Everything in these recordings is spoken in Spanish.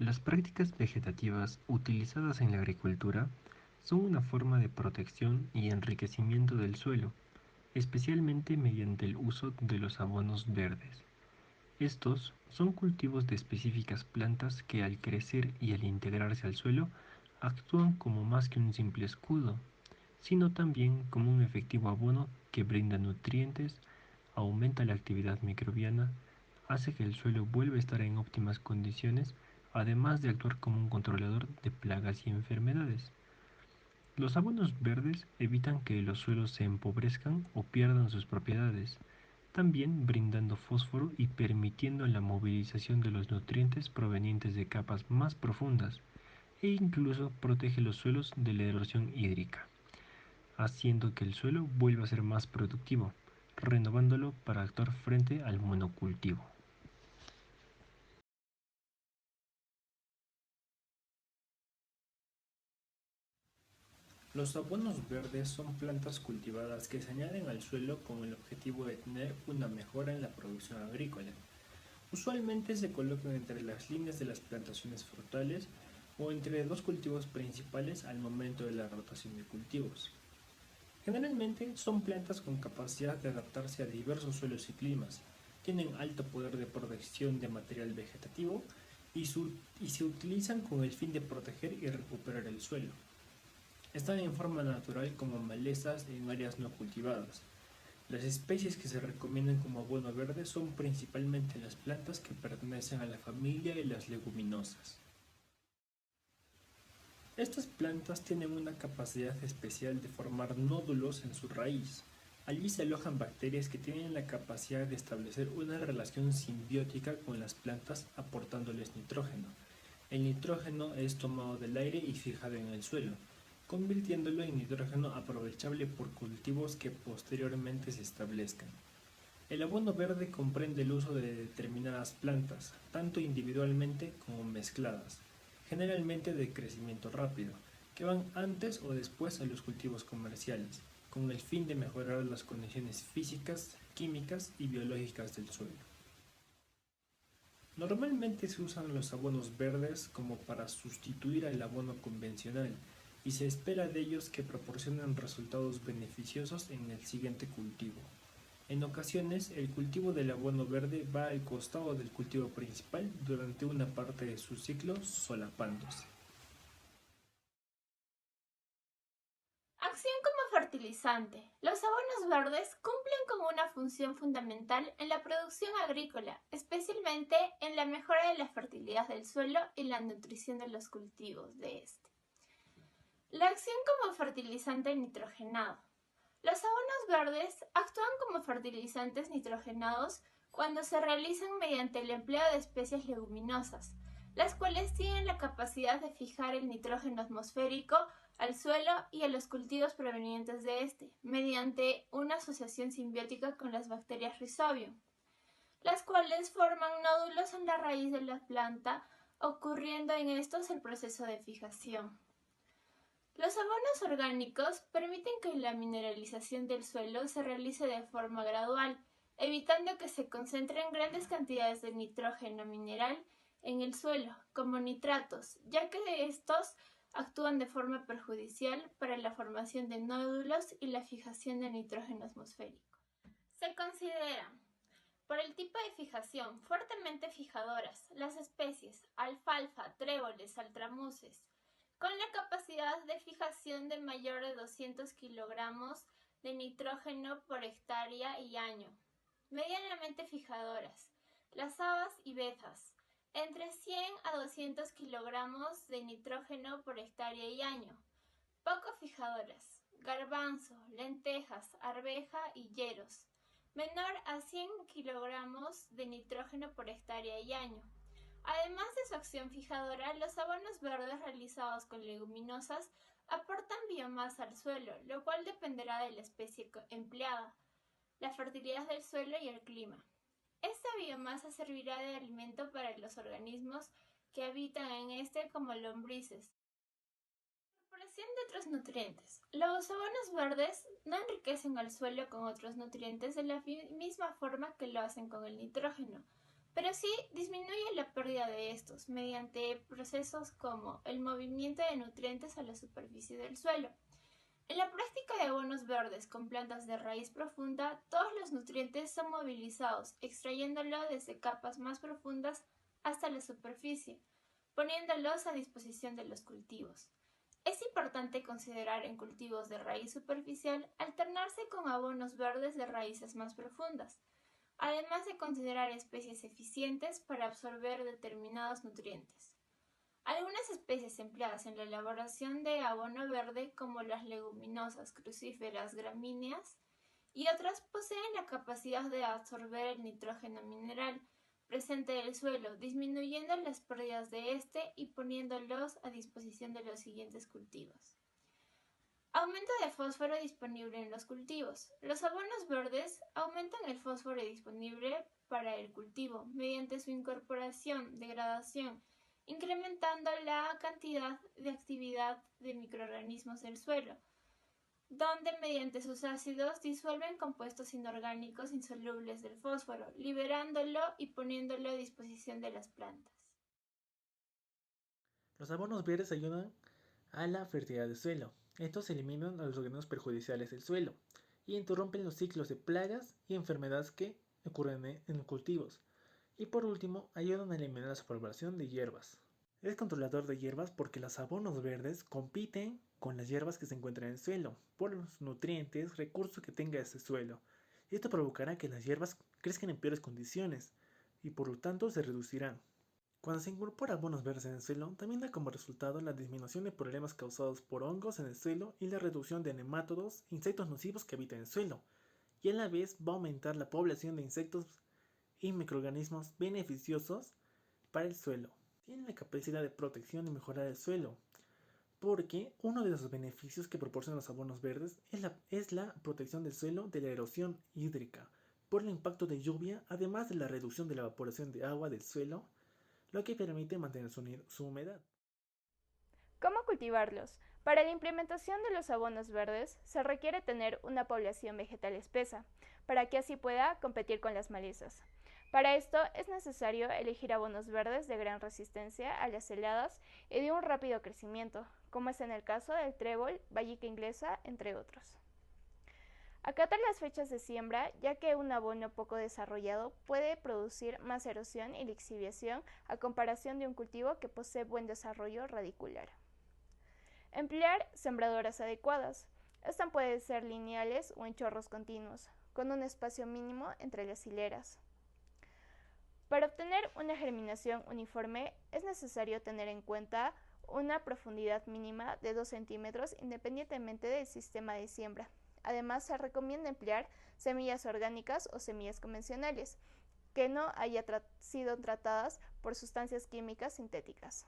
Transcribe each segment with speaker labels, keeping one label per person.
Speaker 1: Las prácticas vegetativas utilizadas en la agricultura son una forma de protección y enriquecimiento del suelo, especialmente mediante el uso de los abonos verdes. Estos son cultivos de específicas plantas que al crecer y al integrarse al suelo actúan como más que un simple escudo, sino también como un efectivo abono que brinda nutrientes, aumenta la actividad microbiana, hace que el suelo vuelva a estar en óptimas condiciones, además de actuar como un controlador de plagas y enfermedades. Los abonos verdes evitan que los suelos se empobrezcan o pierdan sus propiedades, también brindando fósforo y permitiendo la movilización de los nutrientes provenientes de capas más profundas, e incluso protege los suelos de la erosión hídrica, haciendo que el suelo vuelva a ser más productivo, renovándolo para actuar frente al monocultivo.
Speaker 2: Los abonos verdes son plantas cultivadas que se añaden al suelo con el objetivo de tener una mejora en la producción agrícola. Usualmente se colocan entre las líneas de las plantaciones frutales o entre dos cultivos principales al momento de la rotación de cultivos. Generalmente son plantas con capacidad de adaptarse a diversos suelos y climas, tienen alto poder de protección de material vegetativo y se utilizan con el fin de proteger y recuperar el suelo. Están en forma natural como malezas en áreas no cultivadas. Las especies que se recomiendan como abono verde son principalmente las plantas que pertenecen a la familia de las leguminosas. Estas plantas tienen una capacidad especial de formar nódulos en su raíz. Allí se alojan bacterias que tienen la capacidad de establecer una relación simbiótica con las plantas aportándoles nitrógeno. El nitrógeno es tomado del aire y fijado en el suelo, convirtiéndolo en nitrógeno aprovechable por cultivos que posteriormente se establezcan. El abono verde comprende el uso de determinadas plantas, tanto individualmente como mezcladas, generalmente de crecimiento rápido, que van antes o después a los cultivos comerciales, con el fin de mejorar las condiciones físicas, químicas y biológicas del suelo. Normalmente se usan los abonos verdes como para sustituir al abono convencional y se espera de ellos que proporcionen resultados beneficiosos en el siguiente cultivo. En ocasiones, el cultivo del abono verde va al costado del cultivo principal durante una parte de su ciclo solapándose.
Speaker 3: Acción como fertilizante. Los abonos verdes cumplen con una función fundamental en la producción agrícola, especialmente en la mejora de la fertilidad del suelo y la nutrición de los cultivos de este. La acción como fertilizante nitrogenado. Los abonos verdes actúan como fertilizantes nitrogenados cuando se realizan mediante el empleo de especies leguminosas, las cuales tienen la capacidad de fijar el nitrógeno atmosférico al suelo y a los cultivos provenientes de este, mediante una asociación simbiótica con las bacterias Rhizobium, las cuales forman nódulos en la raíz de la planta, ocurriendo en estos el proceso de fijación. Los abonos orgánicos permiten que la mineralización del suelo se realice de forma gradual, evitando que se concentren grandes cantidades de nitrógeno mineral en el suelo, como nitratos, ya que estos actúan de forma perjudicial para la formación de nódulos y la fijación de nitrógeno atmosférico. Se consideran, por el tipo de fijación, fuertemente fijadoras, las especies alfalfa, tréboles, saltramuces, con la capacidad de fijación de mayor de 200 kilogramos de nitrógeno por hectárea y año. Medianamente fijadoras, las habas y betas, entre 100 a 200 kilogramos de nitrógeno por hectárea y año. Poco fijadoras, garbanzo, lentejas, arveja y yeros, menor a 100 kilogramos de nitrógeno por hectárea y año. Además de su acción fijadora, los abonos verdes realizados con leguminosas aportan biomasa al suelo, lo cual dependerá de la especie empleada, la fertilidad del suelo y el clima. Esta biomasa servirá de alimento para los organismos que habitan en este, como lombrices. Incorporación de otros nutrientes. Los abonos verdes no enriquecen al suelo con otros nutrientes de la misma forma que lo hacen con el nitrógeno, pero sí disminuye la pérdida de estos mediante procesos como el movimiento de nutrientes a la superficie del suelo. En la práctica de abonos verdes con plantas de raíz profunda, todos los nutrientes son movilizados, extrayéndolo desde capas más profundas hasta la superficie, poniéndolos a disposición de los cultivos. Es importante considerar en cultivos de raíz superficial alternarse con abonos verdes de raíces más profundas, además de considerar especies eficientes para absorber determinados nutrientes. Algunas especies empleadas en la elaboración de abono verde, como las leguminosas, crucíferas, gramíneas, y otras poseen la capacidad de absorber el nitrógeno mineral presente del suelo, disminuyendo las pérdidas de este y poniéndolos a disposición de los siguientes cultivos. Aumento de fósforo disponible en los cultivos. Los abonos verdes aumentan el fósforo disponible para el cultivo mediante su incorporación, degradación, incrementando la cantidad de actividad de microorganismos del suelo, donde mediante sus ácidos disuelven compuestos inorgánicos insolubles del fósforo, liberándolo y poniéndolo a disposición de las plantas.
Speaker 4: Los abonos verdes ayudan a la fertilidad del suelo. Estos eliminan a los organismos perjudiciales del suelo y interrumpen los ciclos de plagas y enfermedades que ocurren en los cultivos. Y por último, ayudan a eliminar la superpoblación de hierbas. Es controlador de hierbas porque los abonos verdes compiten con las hierbas que se encuentran en el suelo por los nutrientes, recursos que tenga ese suelo. Esto provocará que las hierbas crezcan en peores condiciones y por lo tanto se reducirán. Cuando se incorpora abonos verdes en el suelo, también da como resultado la disminución de problemas causados por hongos en el suelo y la reducción de nemátodos, insectos nocivos que habitan en el suelo, y a la vez va a aumentar la población de insectos y microorganismos beneficiosos para el suelo. Tiene la capacidad de protección y mejorar el suelo, porque uno de los beneficios que proporcionan los abonos verdes es la protección del suelo de la erosión hídrica por el impacto de lluvia, además de la reducción de la evaporación de agua del suelo, lo que permite mantener su humedad.
Speaker 5: ¿Cómo cultivarlos? Para la implementación de los abonos verdes se requiere tener una población vegetal espesa, para que así pueda competir con las malezas. Para esto es necesario elegir abonos verdes de gran resistencia a las heladas y de un rápido crecimiento, como es en el caso del trébol, vallica inglesa, entre otros. Acatar las fechas de siembra, ya que un abono poco desarrollado puede producir más erosión y lixiviación a comparación de un cultivo que posee buen desarrollo radicular. Emplear sembradoras adecuadas. Estas pueden ser lineales o en chorros continuos, con un espacio mínimo entre las hileras. Para obtener una germinación uniforme es necesario tener en cuenta una profundidad mínima de 2 centímetros independientemente del sistema de siembra. Además, se recomienda emplear semillas orgánicas o semillas convencionales que no hayan sido tratadas por sustancias químicas sintéticas.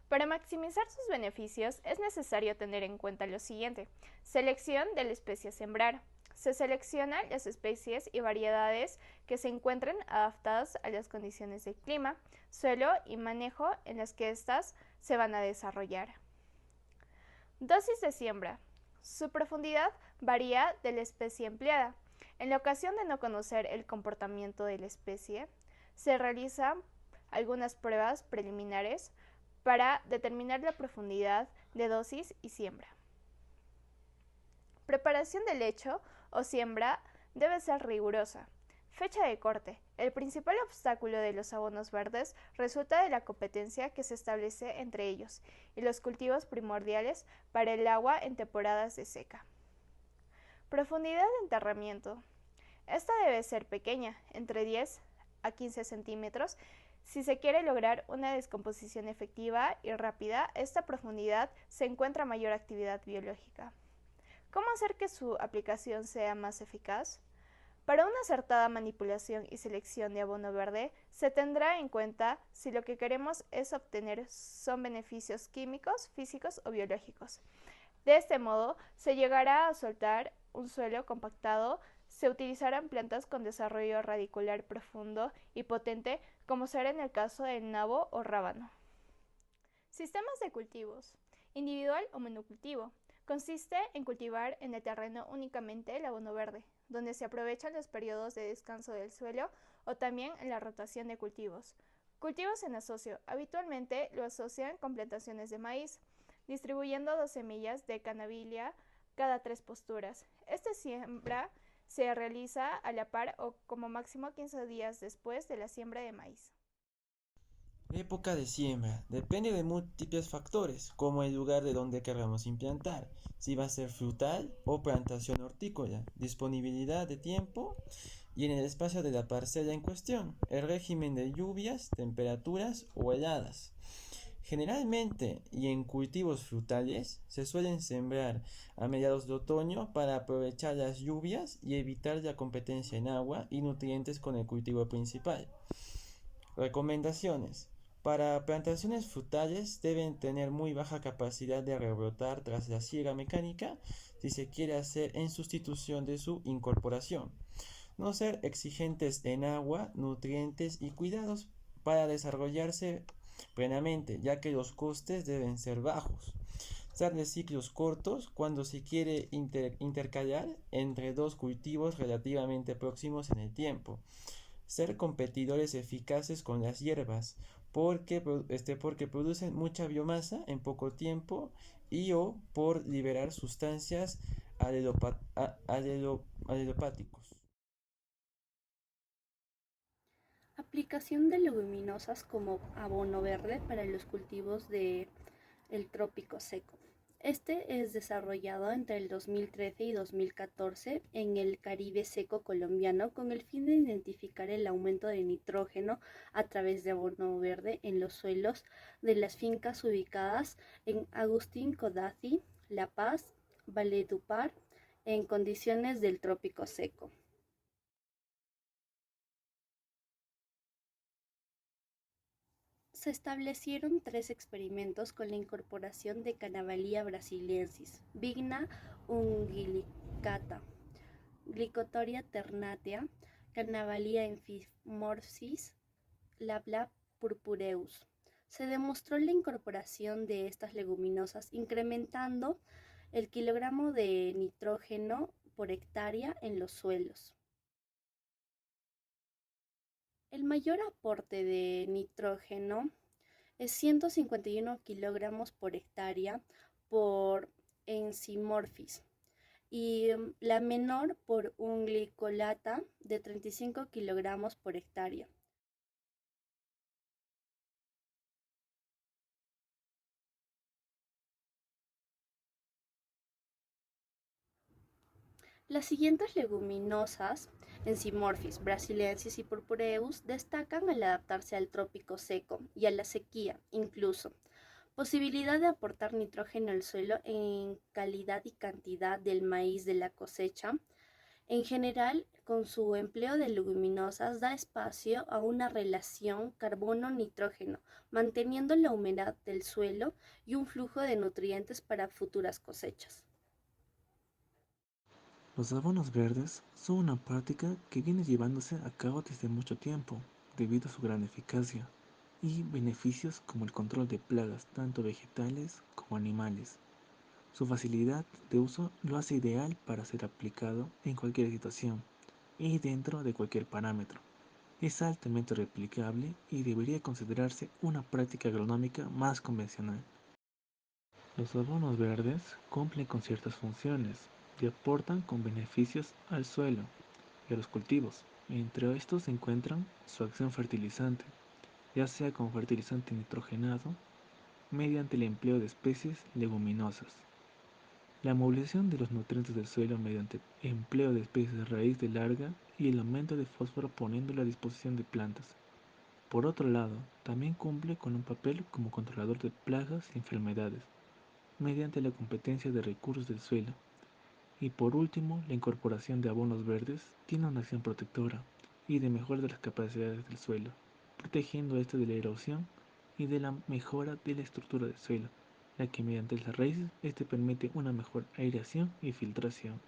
Speaker 5: Para maximizar sus beneficios es necesario tener en cuenta lo siguiente: selección de la especie a sembrar. Se seleccionan las especies y variedades que se encuentren adaptadas a las condiciones del clima, suelo y manejo en las que éstas se van a desarrollar. Dosis de siembra. Su profundidad varía de la especie empleada. En la ocasión de no conocer el comportamiento de la especie, se realizan algunas pruebas preliminares para determinar la profundidad de dosis y siembra. Preparación del lecho o siembra debe ser rigurosa. Fecha de corte. El principal obstáculo de los abonos verdes resulta de la competencia que se establece entre ellos y los cultivos primordiales para el agua en temporadas de seca. Profundidad de enterramiento. Esta debe ser pequeña, entre 10 a 15 centímetros. Si se quiere lograr una descomposición efectiva y rápida, a esta profundidad se encuentra mayor actividad biológica. ¿Cómo hacer que su aplicación sea más eficaz? Para una acertada manipulación y selección de abono verde, se tendrá en cuenta si lo que queremos es obtener son beneficios químicos, físicos o biológicos. De este modo, se llegará a soltar un suelo compactado, se utilizarán plantas con desarrollo radicular profundo y potente, como será en el caso del nabo o rábano. Sistemas de cultivos. Individual o monocultivo. Consiste en cultivar en el terreno únicamente el abono verde, donde se aprovechan los periodos de descanso del suelo o también en la rotación de cultivos. Cultivos en asocio. Habitualmente lo asocian con plantaciones de maíz, distribuyendo 2 semillas de canabilia cada 3 posturas. Esta siembra se realiza a la par o como máximo 15 días después de la siembra de maíz.
Speaker 6: Época de siembra. Depende de múltiples factores, como el lugar de donde queramos implantar, si va a ser frutal o plantación hortícola, disponibilidad de tiempo y en el espacio de la parcela en cuestión, el régimen de lluvias, temperaturas o heladas. Generalmente, y en cultivos frutales, se suelen sembrar a mediados de otoño para aprovechar las lluvias y evitar la competencia en agua y nutrientes con el cultivo principal. Recomendaciones. Para plantaciones frutales deben tener muy baja capacidad de rebrotar tras la siega mecánica si se quiere hacer en sustitución de su incorporación. No ser exigentes en agua, nutrientes y cuidados para desarrollarse plenamente, ya que los costes deben ser bajos. Ser de ciclos cortos cuando se quiere intercalar entre dos cultivos relativamente próximos en el tiempo. Ser competidores eficaces con las hierbas, porque producen mucha biomasa en poco tiempo y o por liberar sustancias alelopáticos.
Speaker 7: Aplicación de leguminosas como abono verde para los cultivos del trópico seco. Este es desarrollado entre el 2013 y 2014 en el Caribe seco colombiano con el fin de identificar el aumento de nitrógeno a través de abono verde en los suelos de las fincas ubicadas en Agustín Codazzi, La Paz, Valledupar, en condiciones del trópico seco. Se establecieron 3 experimentos con la incorporación de Cannabalia brasiliensis, Vigna unguicata, Glicotoria ternatea, Cannabalia enfimorphiis, Labla purpureus. Se demostró la incorporación de estas leguminosas incrementando el kilogramo de nitrógeno por hectárea en los suelos. El mayor aporte de nitrógeno es 151 kilogramos por hectárea por enzimorphis y la menor por un glicolata de 35 kilogramos por hectárea. Las siguientes leguminosas, Enzimorphis, brasiliensis y purpureus, destacan al adaptarse al trópico seco y a la sequía, incluso. Posibilidad de aportar nitrógeno al suelo en calidad y cantidad del maíz de la cosecha. En general, con su empleo de leguminosas da espacio a una relación carbono-nitrógeno, manteniendo la humedad del suelo y un flujo de nutrientes para futuras cosechas.
Speaker 4: Los abonos verdes son una práctica que viene llevándose a cabo desde mucho tiempo, debido a su gran eficacia y beneficios como el control de plagas tanto vegetales como animales. Su facilidad de uso lo hace ideal para ser aplicado en cualquier situación y dentro de cualquier parámetro. Es altamente replicable y debería considerarse una práctica agronómica más convencional. Los abonos verdes cumplen con ciertas funciones y aportan con beneficios al suelo y a los cultivos. Entre estos se encuentran su acción fertilizante, ya sea como fertilizante nitrogenado, mediante el empleo de especies leguminosas. La movilización de los nutrientes del suelo mediante empleo de especies de raíz de larga y el aumento de fósforo poniéndolo a disposición de plantas. Por otro lado, también cumple con un papel como controlador de plagas y enfermedades, mediante la competencia de recursos del suelo. Y por último, la incorporación de abonos verdes tiene una acción protectora y de mejora de las capacidades del suelo, protegiendo este de la erosión y de la mejora de la estructura del suelo, ya que mediante las raíces este permite una mejor aireación y filtración.